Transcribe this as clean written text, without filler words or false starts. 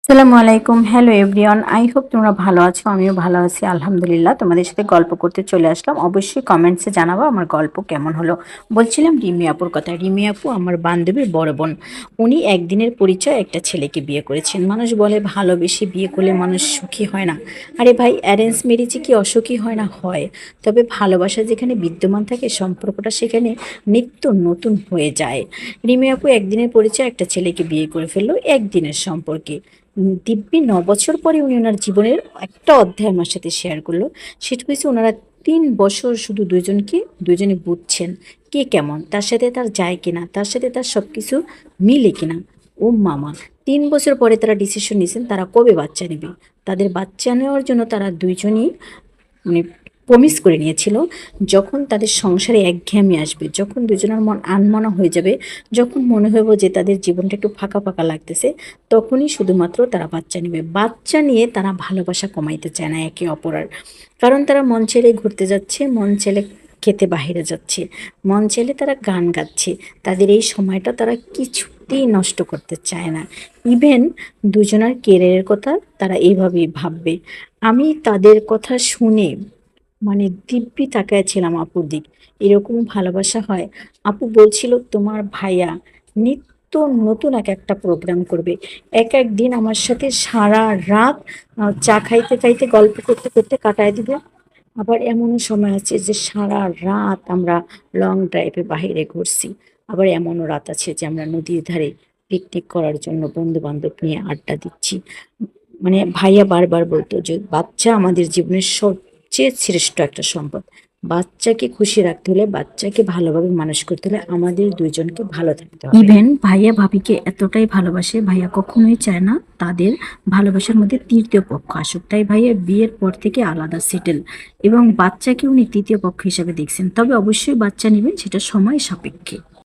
আসসালামু আলাইকুম। Hello everyone, I hope তোমরা ভালো আছো। আমিও ভালো আছি আলহামদুলিল্লাহ। তোমাদের সাথে গল্প করতে চলে আসলাম। অবশ্যই কমেন্টসে জানাবো আমার গল্প কেমন হলো। বলছিলাম রিমি আপুর কথা। রিমি আপু আমার বান্ধবীর বড় বোন। উনি একদিনের পরিচয় একটা ছেলেকে বিয়ে করেছেন। মানুষ বলে ভালোবেসে বিয়ে করলে মানুষ সুখী হয় না। আরে ভাই, অ্যারেঞ্জ ম্যারেজে কি অসুখী হয় না? হয়। তবে ভালোবাসা যেখানে বিদ্যমান থাকে সম্পর্কটা সেখানে নিত্য নতুন হয়ে যায়। রিমি আপু একদিনের পরিচয় একটা ছেলেকে বিয়ে করে ফেললো একদিনের সম্পর্কে। দিব্যি ৯ বছর পরে উনি ওনার জীবনের একটা অধ্যায় আমার সাথে শেয়ার করলো। সেটা হচ্ছে ওনারা ৩ বছর শুধু দুজনে বুঝছেন কে কেমন, তার সাথে তার যায় কিনা, তার সাথে তার সব কিছু মিলে কিনা। ও মামা, ৩ বছর পরে তারা ডিসিশন নিয়েছেন তারা কবে বাচ্চা নেবে। তাদের বাচ্চা নেওয়ার জন্য তারা দুইজনই মানে প্রমিস করে নিয়েছিল, যখন তাদের সংসারে একঘেয়েমি আসবে, যখন দুজনের মন আনমনা হয়ে যাবে, যখন মনে হইব যে তাদের জীবনটা একটু ফাঁকা ফাঁকা লাগতেছে, তখনই শুধুমাত্র তারা বাচ্চা নেবে। বাচ্চা নিয়ে তারা ভালোবাসা কমাইতে চায় না একে অপরার। কারণ তারা মন ছেলে ঘুরতে যাচ্ছে, মন ছেলে খেতে বাহিরে যাচ্ছে, মন ছেলে তারা গান গাচ্ছে। তাদের এই সময়টা তারা কিছুতেই নষ্ট করতে চায় না। ইভেন দুজনের কেরিয়ারের কথা তারা এইভাবেই ভাববে। আমি তাদের কথা শুনে দিব্যি তাকায় ছিলাম আপুর দিক। এরকম ভালোবাসা হয়? আপু বলছিল তোমার ভাইয়া নিত্য নতুন এক একটা প্রোগ্রাম করবে। এক এক দিন আমার সাথে সারা রাত চা খাইতে খাইতে গল্প করতে করতে কাটায় দিবে। আবার এমনও সময় আছে যে সারা রাত আমরা লং ড্রাইভে বাইরে ঘুরছি। আবার এমনও রাত আছে যে আমরা নদীর ধারে পিকনিক করার জন্য বন্ধু বান্ধব নিয়ে আড্ডা দিচ্ছি। ভাইয়া বারবার বলতো যে বাচ্চা আমাদের জীবনের সবচেয়ে শ্রেষ্ঠ একটা সম্পদ। বাচ্চাকে খুশি রাখতে হলে, বাচ্চাকে ভালোভাবে মানুষ করতে হলে আমাদের দুইজনকে ভালো থাকতে হবে। ইভেন ভাইয়া ভাবিকে এতটাই ভালোবাসে, ভাইয়া কখনোই চায় না তাদের ভালোবাসার মধ্যে তৃতীয় পক্ষ আসুক। তাই ভাইয়া বিয়ের পর থেকে আলাদা সেটেল, এবং বাচ্চাকে উনি তৃতীয় পক্ষ হিসাবে দেখছেন। তবে অবশ্যই বাচ্চা নেবেন, সেটা সময় সাপেক্ষে।